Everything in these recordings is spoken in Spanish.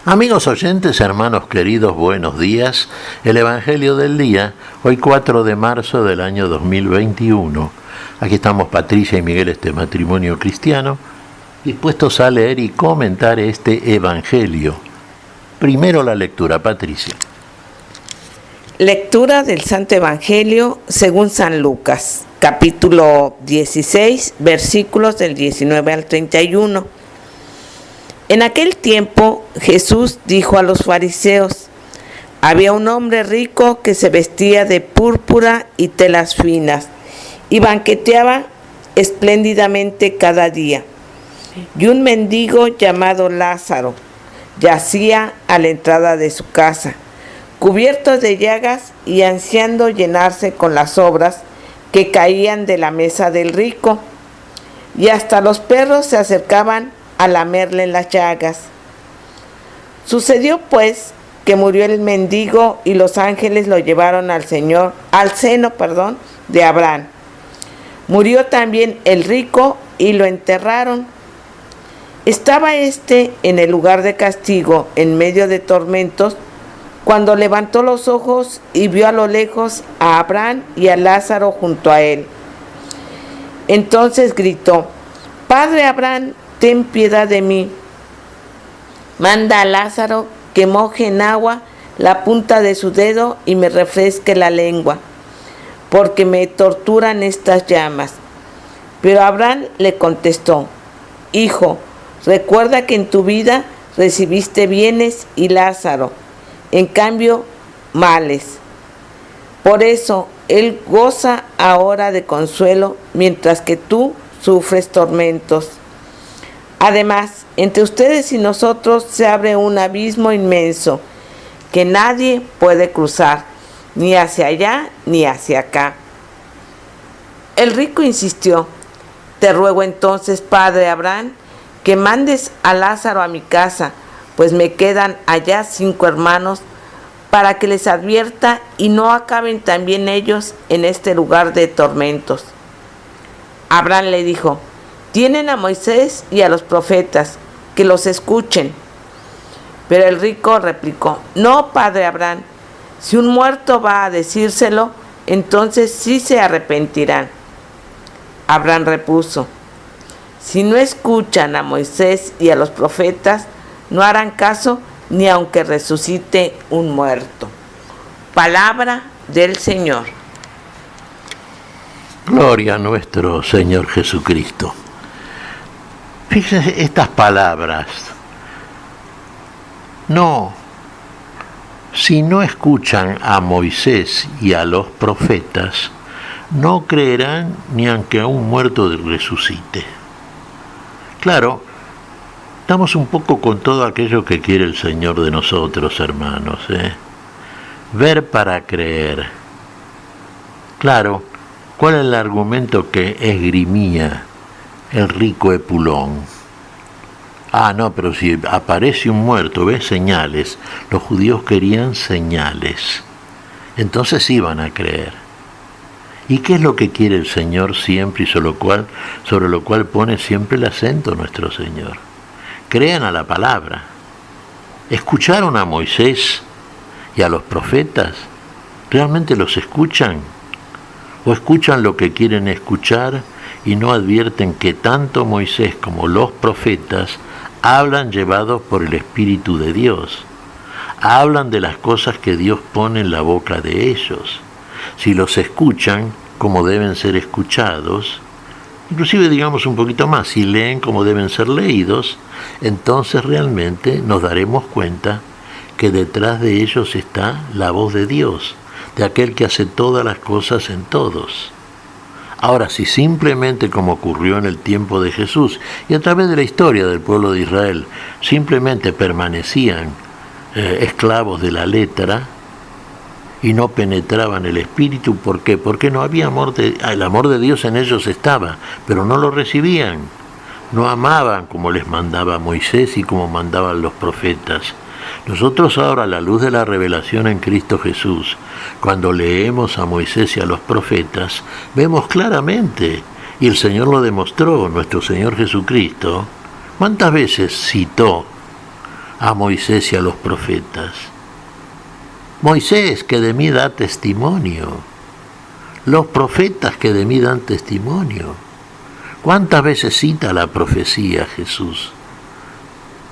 Amigos oyentes, hermanos queridos, buenos días. El Evangelio del día, hoy 4 de marzo del año 2021. Aquí estamos Patricia y Miguel, este matrimonio cristiano, dispuestos a leer y comentar este Evangelio. Primero la lectura, Patricia. Lectura del Santo Evangelio según San Lucas, capítulo 16, versículos del 19 al 31. En aquel tiempo Jesús dijo a los fariseos: había un hombre rico que se vestía de púrpura y telas finas y banqueteaba espléndidamente cada día. Y un mendigo llamado Lázaro yacía a la entrada de su casa, cubierto de llagas y ansiando llenarse con las sobras que caían de la mesa del rico, y hasta los perros se acercaban a lamerle las llagas. Sucedió pues que murió el mendigo y los ángeles lo llevaron al seno de Abraham. Murió también el rico y lo enterraron. Estaba éste en el lugar de castigo, en medio de tormentos, cuando levantó los ojos y vio a lo lejos a Abraham y a Lázaro junto a él. Entonces gritó: Padre Abraham, ten piedad de mí. Manda a Lázaro que moje en agua la punta de su dedo y me refresque la lengua, porque me torturan estas llamas. Pero Abraham le contestó: Hijo, recuerda que en tu vida recibiste bienes y Lázaro, en cambio, males. Por eso él goza ahora de consuelo, mientras que tú sufres tormentos. Además, entre ustedes y nosotros se abre un abismo inmenso que nadie puede cruzar, ni hacia allá ni hacia acá. El rico insistió: Te ruego entonces, padre Abraham, que mandes a Lázaro a mi casa, pues me quedan allá 5 hermanos, para que les advierta y no acaben también ellos en este lugar de tormentos. Abraham le dijo: Tienen a Moisés y a los profetas, que los escuchen. Pero el rico replicó: No, padre Abraham, si un muerto va a decírselo, entonces sí se arrepentirán. Abraham repuso: Si no escuchan a Moisés y a los profetas, no harán caso ni aunque resucite un muerto. Palabra del Señor. Gloria a nuestro Señor Jesucristo. Fíjense estas palabras. Si no escuchan a Moisés y a los profetas, no creerán ni aunque a un muerto resucite. Claro, estamos un poco con todo aquello que quiere el Señor de nosotros, hermanos, Ver para creer. Claro, ¿cuál es el argumento que esgrimía el rico Epulón? Pero si aparece un muerto, ¿ves? Señales. Los judíos querían señales. Entonces iban a creer. ¿Y qué es lo que quiere el Señor siempre y sobre lo cual pone siempre el acento nuestro Señor? Crean a la palabra. ¿Escucharon a Moisés y a los profetas? ¿Realmente los escuchan? ¿O escuchan lo que quieren escuchar y no advierten que tanto Moisés como los profetas hablan llevados por el Espíritu de Dios? Hablan de las cosas que Dios pone en la boca de ellos. Si los escuchan como deben ser escuchados, inclusive digamos un poquito más, si leen como deben ser leídos, entonces realmente nos daremos cuenta que detrás de ellos está la voz de Dios, de aquel que hace todas las cosas en todos. Ahora, si simplemente, como ocurrió en el tiempo de Jesús y a través de la historia del pueblo de Israel, simplemente permanecían esclavos de la letra y no penetraban el espíritu, ¿por qué? Porque no había amor, el amor de Dios en ellos estaba, pero no lo recibían, no amaban como les mandaba Moisés y como mandaban los profetas. Nosotros ahora, a la luz de la revelación en Cristo Jesús, cuando leemos a Moisés y a los profetas, vemos claramente, y el Señor lo demostró, nuestro Señor Jesucristo, ¿cuántas veces citó a Moisés y a los profetas. Moisés, que de mí da testimonio. Los profetas que de mí dan testimonio. ¿Cuántas veces cita la profecía Jesús?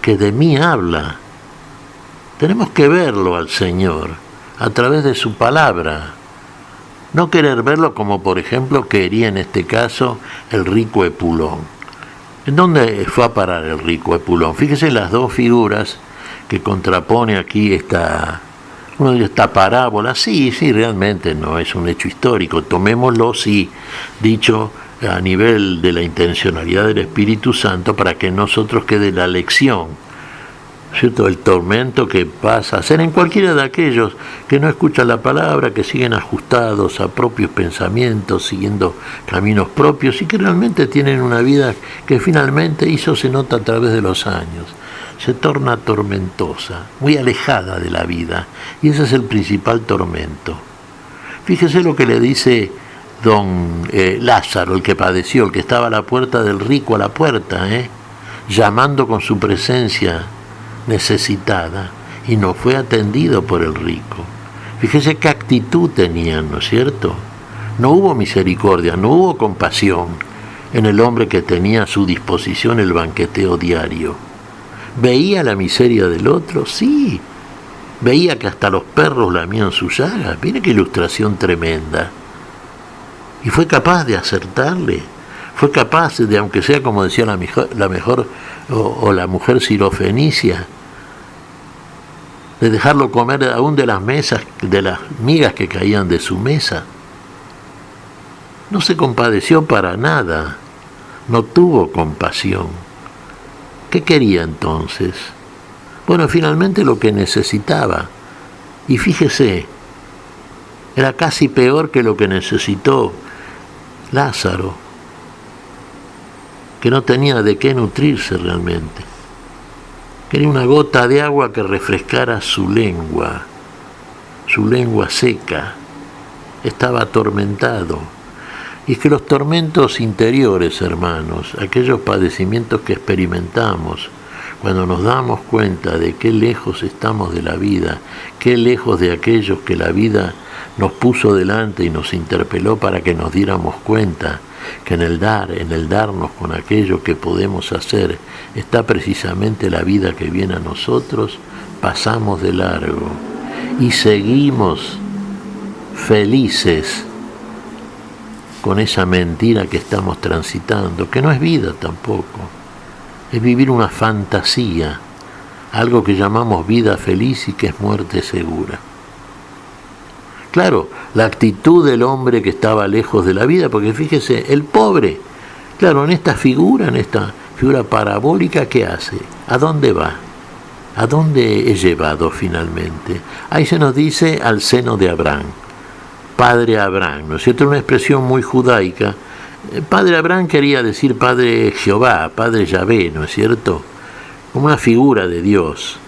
Que de mí habla. Tenemos que verlo al Señor a través de su palabra. No querer verlo como, por ejemplo, quería en este caso el rico Epulón. ¿En dónde fue a parar el rico Epulón? Fíjese las dos figuras que contrapone aquí esta parábola. Sí, realmente no es un hecho histórico. Tomémoslo, sí, dicho a nivel de la intencionalidad del Espíritu Santo para que nosotros quede la lección, ¿cierto? El tormento que pasa a ser en cualquiera de aquellos que no escuchan la palabra, que siguen ajustados a propios pensamientos, siguiendo caminos propios y que realmente tienen una vida que finalmente, y eso se nota a través de los años, se torna tormentosa, muy alejada de la vida, y ese es el principal tormento. Fíjese lo que le dice don Lázaro, el que padeció, el que estaba a la puerta del rico, a la puerta, llamando con su presencia necesitada, y no fue atendido por el rico. Fíjese qué actitud tenían, ¿no es cierto? No hubo misericordia, no hubo compasión en el hombre que tenía a su disposición el banqueteo diario. ¿Veía la miseria del otro? Sí. Veía que hasta los perros lamían sus llagas. Mire qué ilustración tremenda. Y fue capaz de acertarle. Fue capaz de, aunque sea como decía la mujer sirofenicia, de dejarlo comer aún de las mesas, de las migas que caían de su mesa. No se compadeció para nada. No tuvo compasión. ¿Qué quería entonces? Bueno, finalmente lo que necesitaba. Y fíjese, era casi peor que lo que necesitó Lázaro, que no tenía de qué nutrirse realmente. Quería una gota de agua que refrescara su lengua seca. Estaba atormentado. Y es que los tormentos interiores, hermanos, aquellos padecimientos que experimentamos, cuando nos damos cuenta de qué lejos estamos de la vida, qué lejos de aquellos que la vida nos puso delante y nos interpeló para que nos diéramos cuenta que en el darnos con aquello que podemos hacer, está precisamente la vida que viene a nosotros, pasamos de largo y seguimos felices con esa mentira que estamos transitando, que no es vida tampoco, es vivir una fantasía, algo que llamamos vida feliz y que es muerte segura. Claro, la actitud del hombre que estaba lejos de la vida, porque fíjese, el pobre, claro, en esta figura parabólica, ¿qué hace? ¿A dónde va? ¿A dónde es llevado finalmente? Ahí se nos dice al seno de Abraham. Padre Abraham, ¿no es cierto? Una expresión muy judaica. Padre Abraham quería decir Padre Jehová, Padre Yahvé, ¿no es cierto? Como una figura de Dios.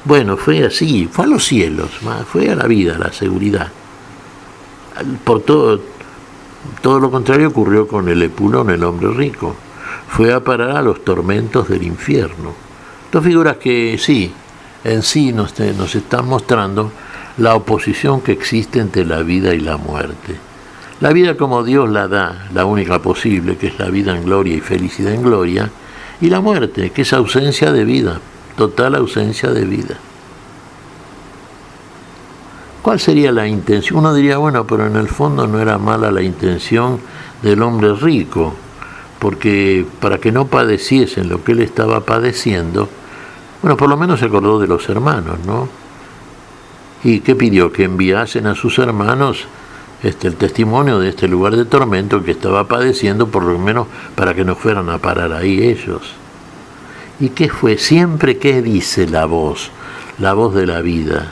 Bueno, fue así, fue a los cielos, fue a la vida, a la seguridad. Por todo lo contrario ocurrió con el Epulón, el hombre rico. Fue a parar a los tormentos del infierno. Dos figuras que sí, en sí nos están mostrando la oposición que existe entre la vida y la muerte. La vida como Dios la da, la única posible, que es la vida en gloria y felicidad en gloria, y la muerte, que es ausencia de vida, total ausencia de vida. ¿Cuál sería la intención? Uno diría, bueno, pero en el fondo no era mala la intención del hombre rico, porque para que no padeciesen lo que él estaba padeciendo, bueno, por lo menos se acordó de los hermanos, ¿no? ¿Y qué pidió? Que enviasen a sus hermanos el testimonio de este lugar de tormento que estaba padeciendo, por lo menos para que no fueran a parar ahí ellos. ¿Y qué fue? Siempre, ¿qué dice la voz de la vida?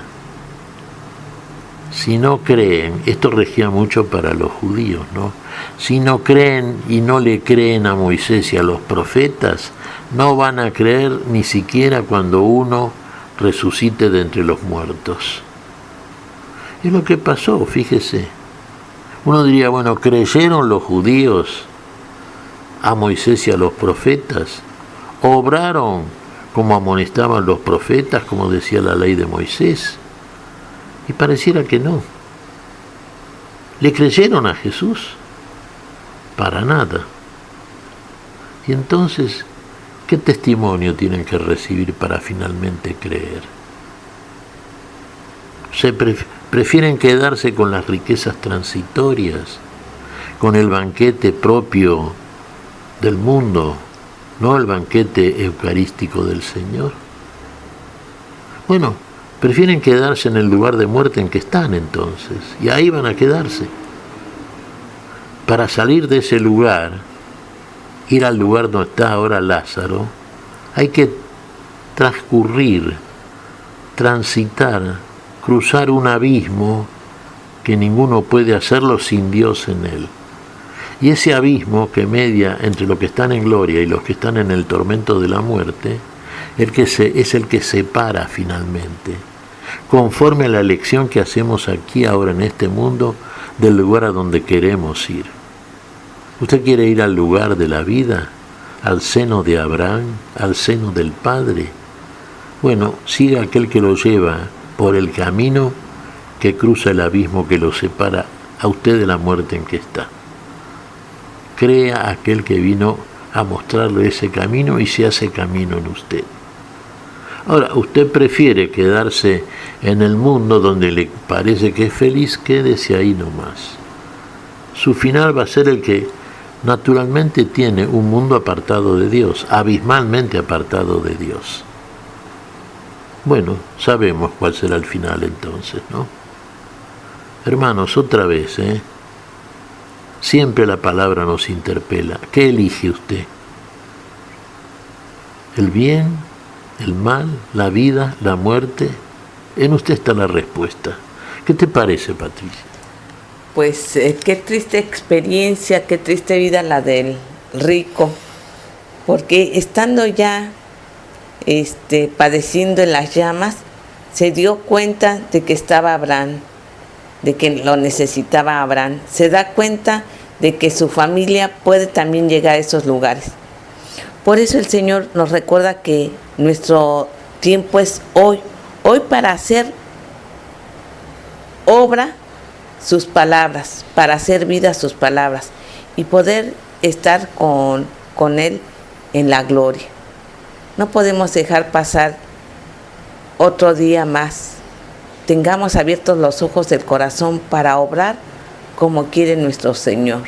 Si no creen, esto regía mucho para los judíos, ¿no? Si no creen y no le creen a Moisés y a los profetas, no van a creer ni siquiera cuando uno resucite de entre los muertos. Es lo que pasó, fíjese. Uno diría, bueno, ¿creyeron los judíos a Moisés y a los profetas? ¿Obraron como amonestaban los profetas, como decía la ley de Moisés? Y pareciera que no. ¿Le creyeron a Jesús? Para nada. Y entonces, ¿qué testimonio tienen que recibir para finalmente creer? Prefieren quedarse con las riquezas transitorias, con el banquete propio del mundo, no el banquete eucarístico del Señor. Bueno, prefieren quedarse en el lugar de muerte en que están entonces, y ahí van a quedarse. Para salir de ese lugar, ir al lugar donde está ahora Lázaro, hay que transcurrir, transitar, cruzar un abismo que ninguno puede hacerlo sin Dios en él. Y ese abismo que media entre los que están en gloria y los que están en el tormento de la muerte, es el que separa finalmente, conforme a la elección que hacemos aquí ahora en este mundo, del lugar a donde queremos ir. ¿Usted quiere ir al lugar de la vida, al seno de Abraham, al seno del Padre? Bueno, siga aquel que lo lleva por el camino que cruza el abismo que lo separa a usted de la muerte en que está. Crea aquel que vino a mostrarle ese camino y se hace camino en usted. Ahora, usted prefiere quedarse en el mundo donde le parece que es feliz, quédese ahí nomás. Su final va a ser el que naturalmente tiene un mundo apartado de Dios, abismalmente apartado de Dios. Bueno, sabemos cuál será el final entonces, ¿no? Hermanos, otra vez, siempre la palabra nos interpela. ¿Qué elige usted? ¿El bien, el mal, la vida, la muerte? En usted está la respuesta. ¿Qué te parece, Patricia? Pues qué triste experiencia, qué triste vida la del rico, porque estando ya padeciendo en las llamas, se dio cuenta de que estaba Abraham, de que lo necesitaba Abraham, se da cuenta de que su familia puede también llegar a esos lugares. Por eso el Señor nos recuerda que nuestro tiempo es hoy para hacer obra sus palabras, para hacer vida sus palabras y poder estar con Él en la gloria. No podemos dejar pasar otro día más. Tengamos abiertos los ojos del corazón para obrar como quiere nuestro Señor.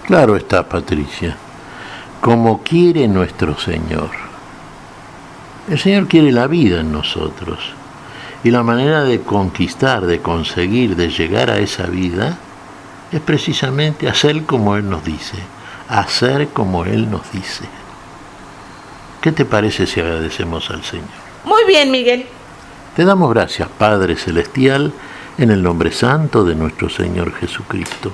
Claro está, Patricia, como quiere nuestro Señor. El Señor quiere la vida en nosotros. Y la manera de conquistar, de conseguir, de llegar a esa vida es precisamente hacer como Él nos dice. Hacer como Él nos dice. ¿Qué te parece si agradecemos al Señor? Muy bien, Miguel. Te damos gracias, Padre Celestial, en el nombre santo de nuestro Señor Jesucristo.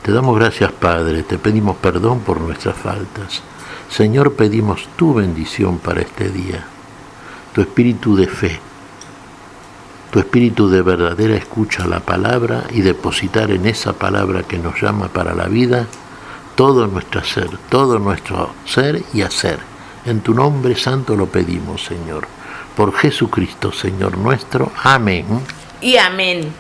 Te damos gracias, Padre, te pedimos perdón por nuestras faltas. Señor, pedimos tu bendición para este día, tu espíritu de fe, tu espíritu de verdadera escucha a la palabra y depositar en esa palabra que nos llama para la vida todo nuestro ser y hacer. En tu nombre santo lo pedimos, Señor. Por Jesucristo, Señor nuestro. Amén. Y amén.